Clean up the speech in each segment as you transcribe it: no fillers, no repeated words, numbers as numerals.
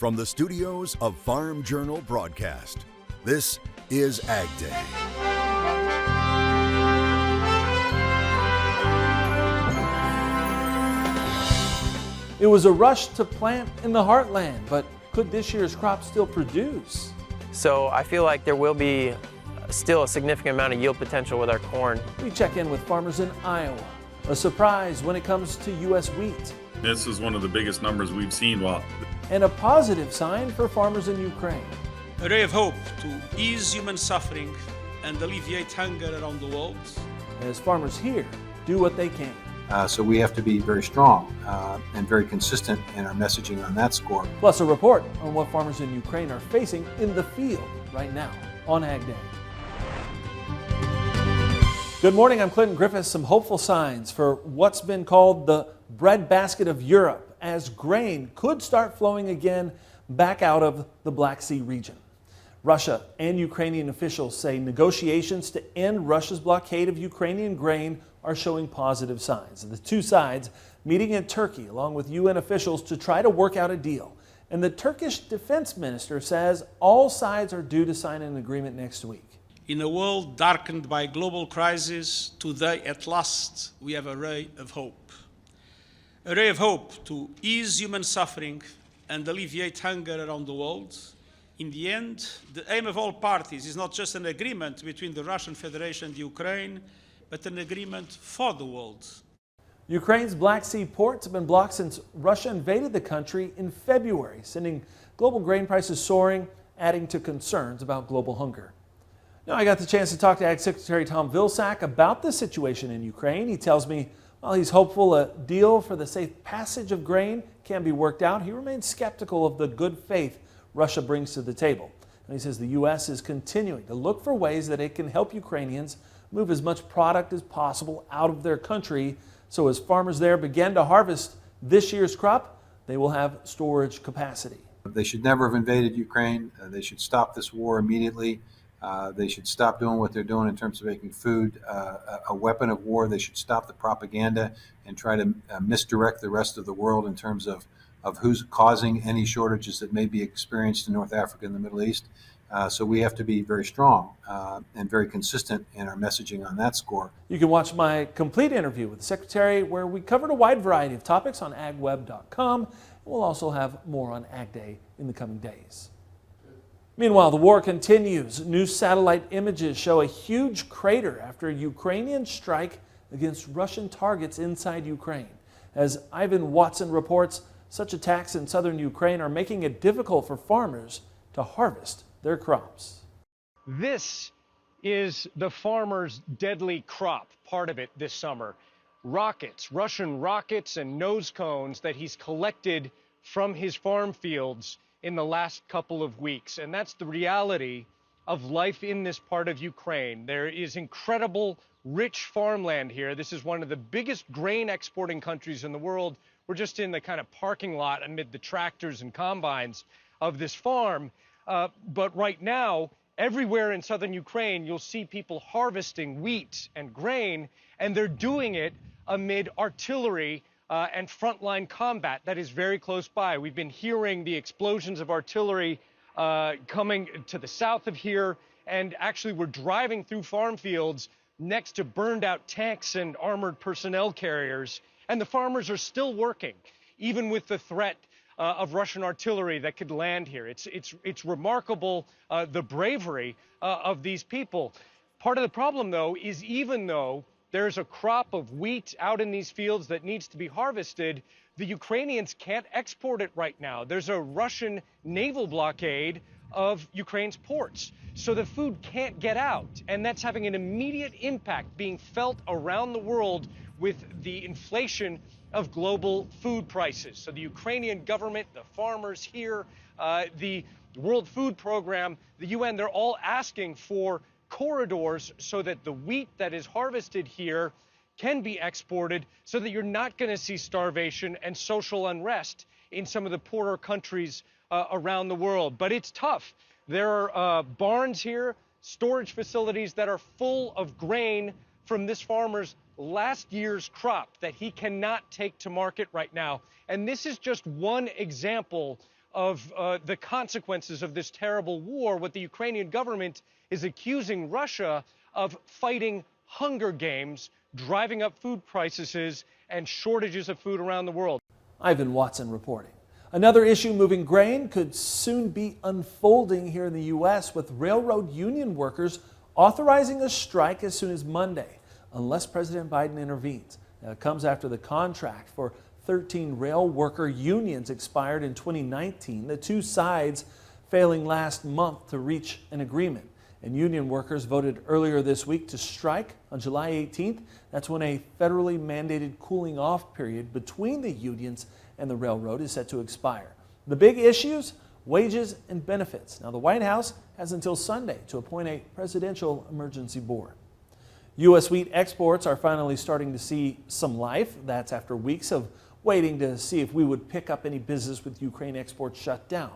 From the studios of Farm Journal Broadcast, this is AgDay. It was a rush to plant in the heartland, but could this year's crop still produce? So I feel like there will be still a significant amount of yield potential with our corn. We check in with farmers in Iowa. A surprise when it comes to U.S. wheat. This is one of the biggest numbers we've seen. And a positive sign for farmers in Ukraine. A ray of hope to ease human suffering and alleviate hunger around the world. As farmers here do what they can. So we have to be very strong and very consistent in our messaging on that score. Plus a report on what farmers in Ukraine are facing in the field right now on AgDay. Good morning, I'm Clinton Griffiths. Some hopeful signs for what's been called the breadbasket of Europe as grain could start flowing again back out of the Black Sea region. Russia and Ukrainian officials say negotiations to end Russia's blockade of Ukrainian grain are showing positive signs. The two sides meeting in Turkey along with UN officials to try to work out a deal. And the Turkish defense minister says all sides are due to sign an agreement next week. In a world darkened by global crisis, today at last we have a ray of hope. A ray of hope to ease human suffering and alleviate hunger around the world. In the end, the aim of all parties is not just an agreement between the Russian Federation and Ukraine, but an agreement for the world. Ukraine's Black Sea ports have been blocked since Russia invaded the country in February, sending global grain prices soaring, adding to concerns about global hunger. Now, I got the chance to talk to Ag Secretary Tom Vilsack about the situation in Ukraine. He tells me while he's hopeful a deal for the safe passage of grain can be worked out, he remains skeptical of the good faith Russia brings to the table. And he says the U.S. is continuing to look for ways that it can help Ukrainians move as much product as possible out of their country. So as farmers there begin to harvest this year's crop, they will have storage capacity. They should never have invaded Ukraine. They should stop this war immediately. They should stop doing what they're doing in terms of making food a weapon of war. They should stop the propaganda and try to misdirect the rest of the world in terms of who's causing any shortages that may be experienced in North Africa and the Middle East. So we have to be very strong and very consistent in our messaging on that score. You can watch my complete interview with the Secretary where we covered a wide variety of topics on agweb.com. We'll also have more on AgDay in the coming days. Meanwhile, the war continues. New satellite images show a huge crater after a Ukrainian strike against Russian targets inside Ukraine. As Ivan Watson reports, such attacks in southern Ukraine are making it difficult for farmers to harvest their crops. This is the farmer's deadly crop, part of it this summer. Rockets, Russian rockets and nose cones that he's collected from his farm fields in the last couple of weeks. And that's the reality of life in this part of Ukraine. There is incredible, rich farmland here. This is one of the biggest grain exporting countries in the world. We're just in the kind of parking lot amid the tractors and combines of this farm. But right now, everywhere in southern Ukraine, you'll see people harvesting wheat and grain, and they're doing it amid artillery and frontline combat that is very close by. We've been hearing the explosions of artillery coming to the south of here, and actually we're driving through farm fields next to burned out tanks and armored personnel carriers, and the farmers are still working, even with the threat of Russian artillery that could land here. It's remarkable, the bravery of these people. Part of the problem, though, is even though there's a crop of wheat out in these fields that needs to be harvested, the Ukrainians can't export it right now. There's a Russian naval blockade of Ukraine's ports. So the food can't get out. And that's having an immediate impact being felt around the world with the inflation of global food prices. So the Ukrainian government, the farmers here, the World Food Program, the UN, they're all asking for corridors so that the wheat that is harvested here can be exported so that you're not going to see starvation and social unrest in some of the poorer countries around the world. But it's tough. There are barns here, storage facilities that are full of grain from this farmer's last year's crop that he cannot take to market right now. And this is just one example of the consequences of this terrible war. What the Ukrainian government is accusing Russia of fighting hunger games, driving up food prices and shortages of food around the world. Ivan Watson reporting. Another issue moving grain could soon be unfolding here in the U.S. with railroad union workers authorizing a strike as soon as Monday, unless President Biden intervenes. Now, it comes after the contract for 13 rail worker unions expired in 2019, the two sides failing last month to reach an agreement. And union workers voted earlier this week to strike on July 18th. That's when a federally mandated cooling off period between the unions and the railroad is set to expire. The big issues, wages and benefits. Now, the White House has until Sunday to appoint a presidential emergency board. U.S. wheat exports are finally starting to see some life. That's after weeks of waiting to see if we would pick up any business with Ukraine exports shut down.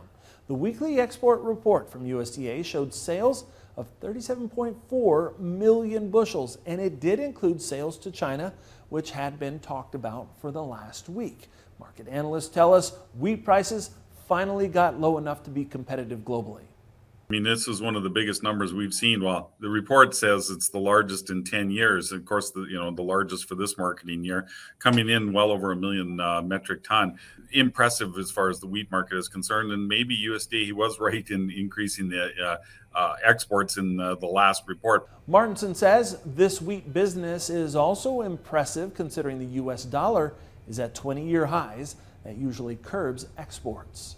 The weekly export report from USDA showed sales of 37.4 million bushels, and it did include sales to China, which had been talked about for the last week. Market analysts tell us wheat prices finally got low enough to be competitive globally. I mean, this is one of the biggest numbers we've seen. Well, the report says it's the largest in 10 years. Of course, the largest for this marketing year, coming in well over 1 million metric ton. Impressive as far as the wheat market is concerned. And maybe USDA was right in increasing the exports in the last report. Martinson says this wheat business is also impressive considering the U.S. dollar is at 20-year highs. That usually curbs exports.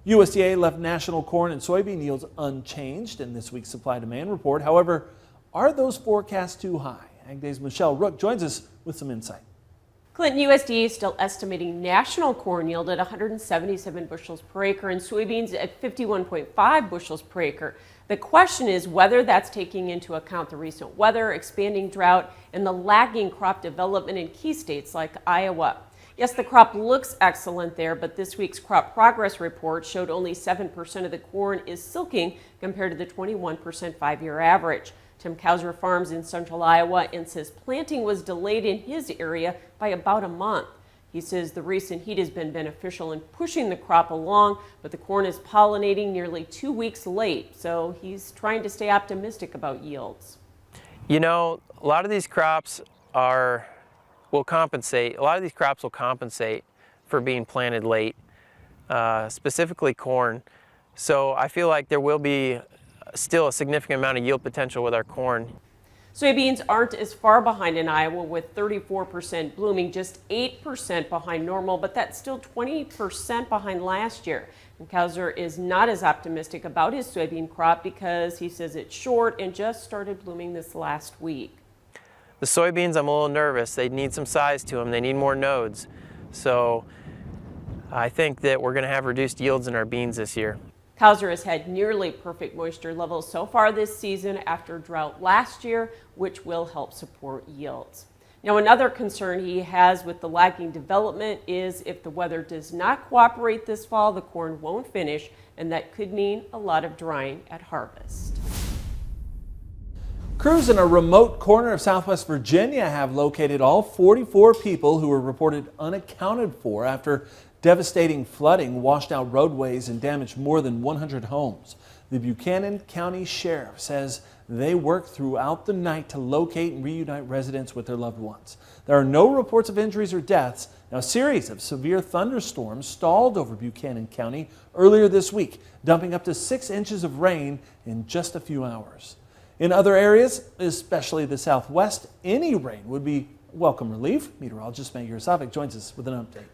USDA left national corn and soybean yields unchanged in this week's supply-demand report. However, are those forecasts too high? AgDay's Michelle Rook joins us with some insight. Clinton, USDA is still estimating national corn yield at 177 bushels per acre and soybeans at 51.5 bushels per acre. The question is whether that's taking into account the recent weather, expanding drought, and the lagging crop development in key states like Iowa. Yes, the crop looks excellent there, but this week's crop progress report showed only 7% of the corn is silking compared to the 21% 5-year average. Tim Kauser farms in central Iowa and says planting was delayed in his area by about a month. He says the recent heat has been beneficial in pushing the crop along, but the corn is pollinating nearly 2 weeks late, so he's trying to stay optimistic about yields. You know, a lot of these crops will compensate. A lot of these crops will compensate for being planted late, specifically corn. So I feel like there will be still a significant amount of yield potential with our corn. Soybeans aren't as far behind in Iowa with 34% blooming, just 8% behind normal, but that's still 20% behind last year. And Kauser is not as optimistic about his soybean crop because he says it's short and just started blooming this last week. The soybeans, I'm a little nervous. They need some size to them. They need more nodes. So I think that we're going to have reduced yields in our beans this year. Kauser has had nearly perfect moisture levels so far this season after drought last year, which will help support yields. Now, another concern he has with the lagging development is if the weather does not cooperate this fall, the corn won't finish, and that could mean a lot of drying at harvest. Crews in a remote corner of Southwest Virginia have located all 44 people who were reported unaccounted for after devastating flooding washed out roadways and damaged more than 100 homes. The Buchanan County Sheriff says they worked throughout the night to locate and reunite residents with their loved ones. There are no reports of injuries or deaths. Now, a series of severe thunderstorms stalled over Buchanan County earlier this week, dumping up to 6 inches of rain in just a few hours. In other areas, especially the Southwest, any rain would be welcome relief. Meteorologist Meir Savik joins us with an update.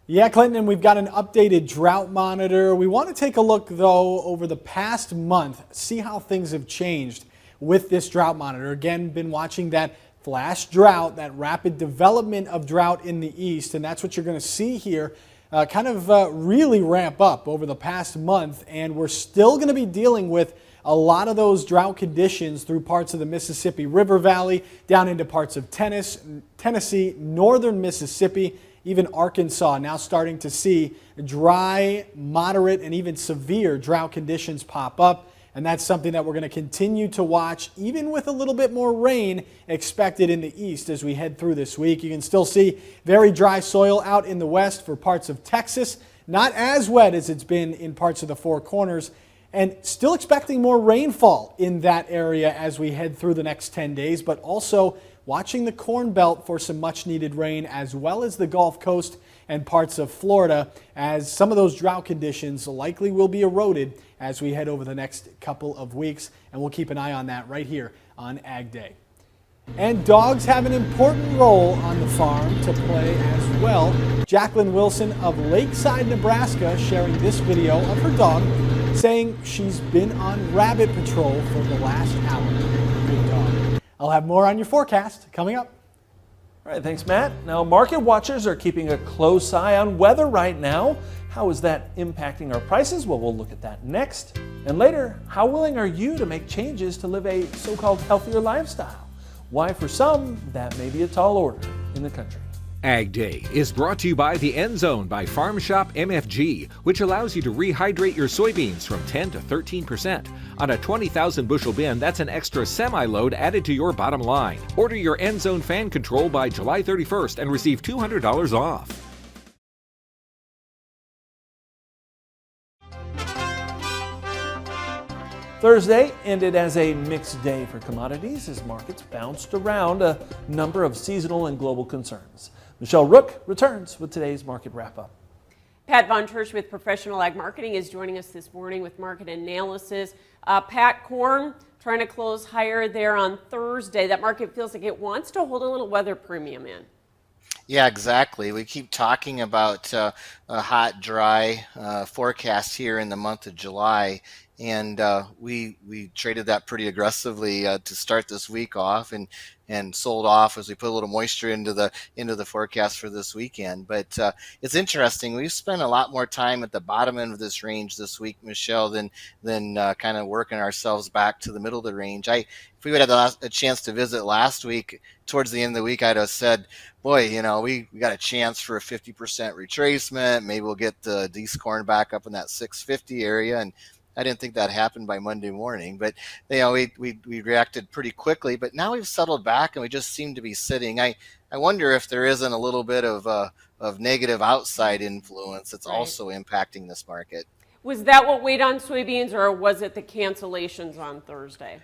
Yeah, Clinton, and we've got an updated drought monitor. We want to take a look, though, over the past month, see how things have changed with this drought monitor. Again, been watching that flash drought, that rapid development of drought in the east, and that's what you're going to see here really ramp up over the past month, and we're still going to be dealing with a lot of those drought conditions through parts of the Mississippi River Valley, down into parts of Tennessee, northern Mississippi, even Arkansas, now starting to see dry, moderate, and even severe drought conditions pop up. And that's something that we're going to continue to watch, even with a little bit more rain expected in the east as we head through this week. You can still see very dry soil out in the west for parts of Texas, not as wet as it's been in parts of the Four Corners, and still expecting more rainfall in that area as we head through the next 10 days, but also watching the Corn Belt for some much needed rain, as well as the Gulf Coast and parts of Florida, as some of those drought conditions likely will be eroded as we head over the next couple of weeks, and we'll keep an eye on that right here on Ag Day. And dogs have an important role on the farm to play as well. Jacqueline Wilson of Lakeside, Nebraska, sharing this video of her dog, saying she's been on rabbit patrol for the last hour. Good dog. I'll have more on your forecast coming up. All right, thanks, Matt. Now, market watchers are keeping a close eye on weather right now. How is that impacting our prices? Well, we'll look at that next. And later, how willing are you to make changes to live a so-called healthier lifestyle? Why, for some, that may be a tall order in the country. Ag Day is brought to you by the End Zone by Farm Shop MFG, which allows you to rehydrate your soybeans from 10 to 13%. On a 20,000 bushel bin, that's an extra semi-load added to your bottom line. Order your End Zone fan control by July 31st and receive $200 off. Thursday ended as a mixed day for commodities as markets bounced around a number of seasonal and global concerns. Michelle Rook returns with today's market wrap-up. Pat Von Tersch with Professional Ag Marketing is joining us this morning with market analysis. Pat, corn trying to close higher there on Thursday. That market feels like it wants to hold a little weather premium in. Yeah, exactly. We keep talking about a hot, dry forecast here in the month of July, and we traded that pretty aggressively to start this week off, and sold off as we put a little moisture into the forecast for this weekend. But it's interesting. We've spent a lot more time at the bottom end of this range this week, Michelle, than kind of working ourselves back to the middle of the range. If we would have a chance to visit last week, towards the end of the week, I'd have said, boy, you know, we got a chance for a 50% retracement. Maybe we'll get the D's corn back up in that 650 area. And I didn't think that happened by Monday morning, but you know, we reacted pretty quickly. But now we've settled back and we just seem to be sitting. I wonder if there isn't a little bit of negative outside influence that's also impacting this market. Was that what weighed on soybeans, or was it the cancellations on Thursday?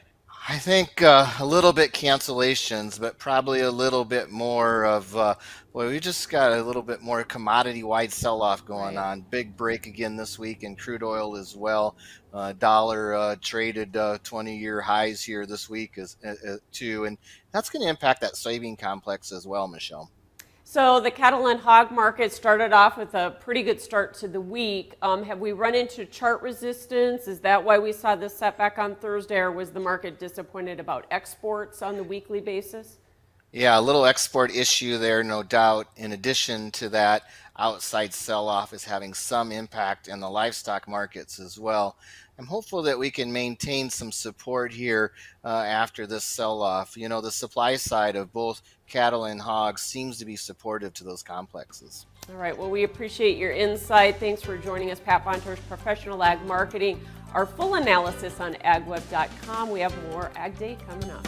I think a little bit cancellations, but probably a little bit more of, well, we just got a little bit more commodity-wide sell-off going on. Big break again this week in crude oil as well. Dollar traded 20-year highs here this week too, and that's going to impact that soybean complex as well, Michelle. So the cattle and hog market started off with a pretty good start to the week. Have we run into chart resistance? Is that why we saw this setback on Thursday, or was the market disappointed about exports on the weekly basis? Yeah, a little export issue there, no doubt. In addition to that, outside sell-off is having some impact in the livestock markets as well. I'm hopeful that we can maintain some support here after this sell-off. You know, the supply side of both cattle and hogs seems to be supportive to those complexes. All right, well, we appreciate your insight. Thanks for joining us, Pat Von Tersch, Professional Ag Marketing. Our full analysis on agweb.com. We have more Ag Day coming up.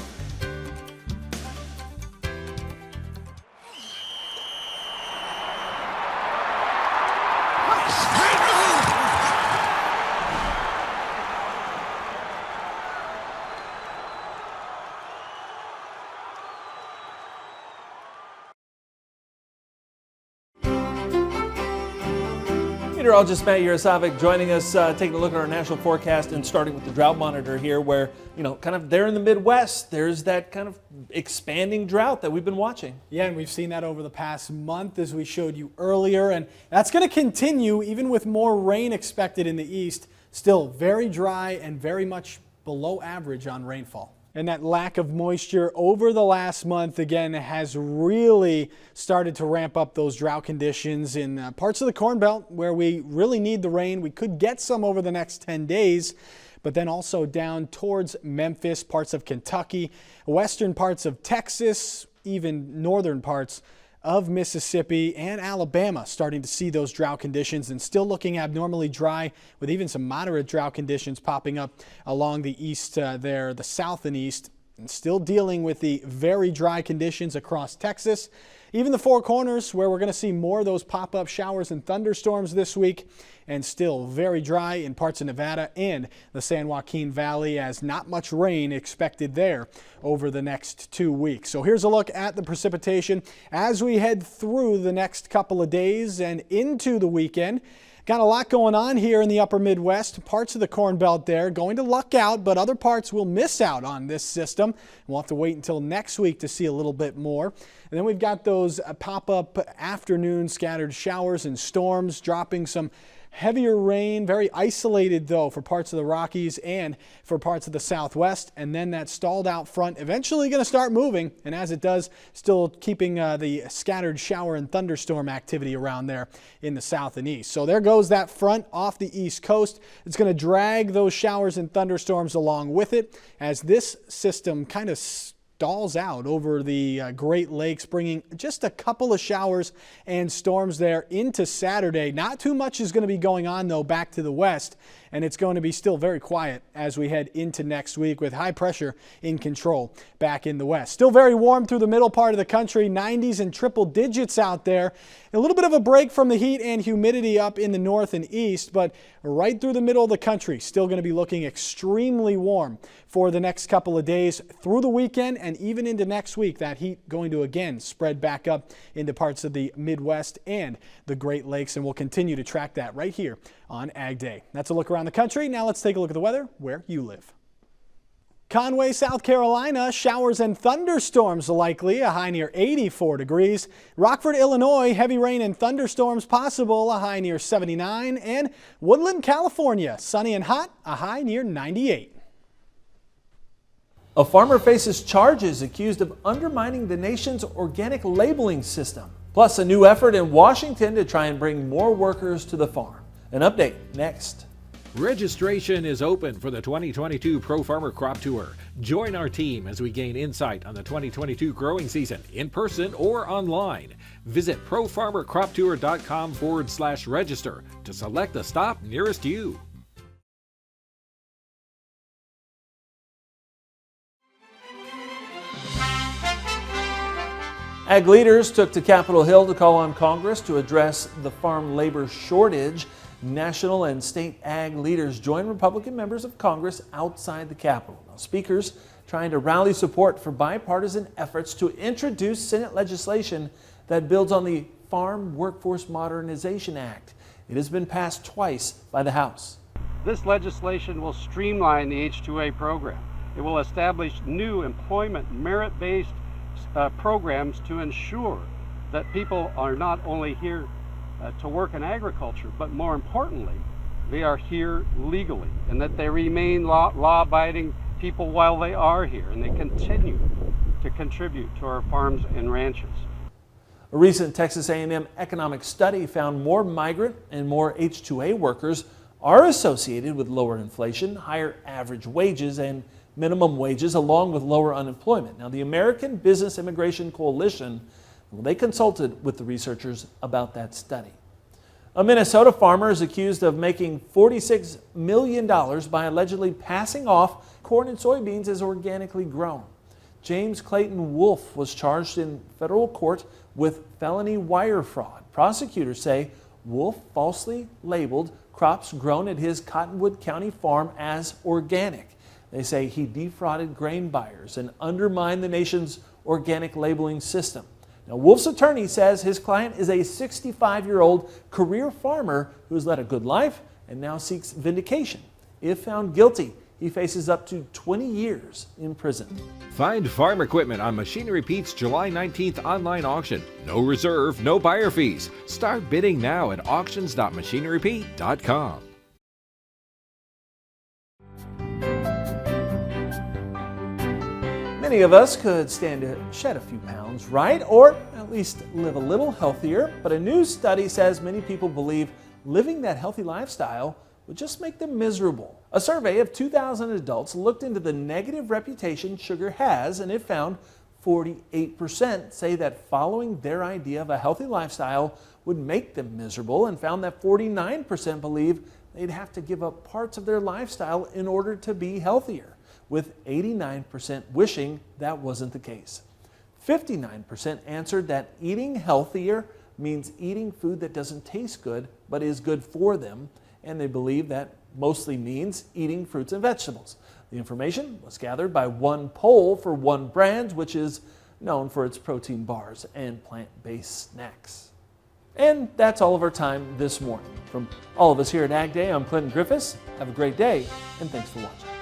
Meteorologist Matt Yurosavik joining us, taking a look at our national forecast and starting with the drought monitor here, where, you know, kind of there in the Midwest, there's that kind of expanding drought that we've been watching. Yeah, and we've seen that over the past month, as we showed you earlier, and that's going to continue even with more rain expected in the east. Still very dry and very much below average on rainfall. And that lack of moisture over the last month, again, has really started to ramp up those drought conditions in parts of the Corn Belt where we really need the rain. We could get some over the next 10 days, but then also down towards Memphis, parts of Kentucky, western parts of Texas, even northern parts of Mississippi and Alabama starting to see those drought conditions, and still looking abnormally dry with even some moderate drought conditions popping up along the east there, the south and east, and still dealing with the very dry conditions across Texas. Even the Four Corners, where we're going to see more of those pop-up showers and thunderstorms this week, and still very dry in parts of Nevada and the San Joaquin Valley, as not much rain expected there over the next 2 weeks. So here's a look at the precipitation as we head through the next couple of days and into the weekend. Got a lot going on here in the upper Midwest. Parts of the Corn Belt there going to luck out, but other parts will miss out on this system. We'll have to wait until next week to see a little bit more. And then we've got those pop-up afternoon scattered showers and storms dropping some heavier rain, very isolated though for parts of the Rockies and for parts of the Southwest. And then that stalled out front eventually going to start moving. And as it does, still keeping the scattered shower and thunderstorm activity around there in the south and east. So there goes that front off the east coast. It's going to drag those showers and thunderstorms along with it as this system kind of stalls out over the Great Lakes, bringing just a couple of showers and storms there into Saturday. Not too much is going to be going on, though, back to the west, and it's going to be still very quiet as we head into next week with high pressure in control back in the west. Still very warm through the middle part of the country, 90s and triple digits out there. A little bit of a break from the heat and humidity up in the north and east, but right through the middle of the country, still going to be looking extremely warm for the next couple of days through the weekend and even into next week. That heat going to again spread back up into parts of the Midwest and the Great Lakes, and we'll continue to track that right here on Ag Day. That's a look around the country. Now let's take a look at the weather where you live. Conway, South Carolina, showers and thunderstorms likely, a high near 84 degrees. Rockford, Illinois, heavy rain and thunderstorms possible, a high near 79. And Woodland, California, sunny and hot, a high near 98. A farmer faces charges accused of undermining the nation's organic labeling system. Plus, a new effort in Washington to try and bring more workers to the farm. An update next. Registration is open for the 2022 Pro Farmer Crop Tour. Join our team as we gain insight on the 2022 growing season in person or online. Visit profarmercroptour.com/register to select the stop nearest you. Ag leaders took to Capitol Hill to call on Congress to address the farm labor shortage. National and state ag leaders join Republican members of Congress outside the Capitol. Now, speakers trying to rally support for bipartisan efforts to introduce Senate legislation that builds on the Farm Workforce Modernization Act. It has been passed twice by the House. This legislation will streamline the H-2A program. It will establish new employment merit-based programs to ensure that people are not only here to work in agriculture, but more importantly, they are here legally and that they remain law-abiding people while they are here and they continue to contribute to our farms and ranches. A recent Texas A&M economic study found more migrant and more H-2A workers are associated with lower inflation, higher average wages, and minimum wages, along with lower unemployment. Now, the American Business Immigration Coalition, they consulted with the researchers about that study. A Minnesota farmer is accused of making $46 million by allegedly passing off corn and soybeans as organically grown. James Clayton Wolf was charged in federal court with felony wire fraud. Prosecutors say Wolf falsely labeled crops grown at his Cottonwood County farm as organic. They say he defrauded grain buyers and undermined the nation's organic labeling system. Now, Wolf's attorney says his client is a 65-year-old career farmer who has led a good life and now seeks vindication. If found guilty, he faces up to 20 years in prison. Find farm equipment on Machinery Pete's July 19th online auction. No reserve, no buyer fees. Start bidding now at auctions.machinerypete.com. Many of us could stand to shed a few pounds, right? Or at least live a little healthier. But a new study says many people believe living that healthy lifestyle would just make them miserable. A survey of 2,000 adults looked into the negative reputation sugar has, and it found 48% say that following their idea of a healthy lifestyle would make them miserable, and found that 49% believe they'd have to give up parts of their lifestyle in order to be healthier, with 89% wishing that wasn't the case. 59% answered that eating healthier means eating food that doesn't taste good but is good for them, and they believe that mostly means eating fruits and vegetables. The information was gathered by one poll for one brand, which is known for its protein bars and plant-based snacks. And that's all of our time this morning. From all of us here at AgDay, I'm Clinton Griffiths. Have a great day, and thanks for watching.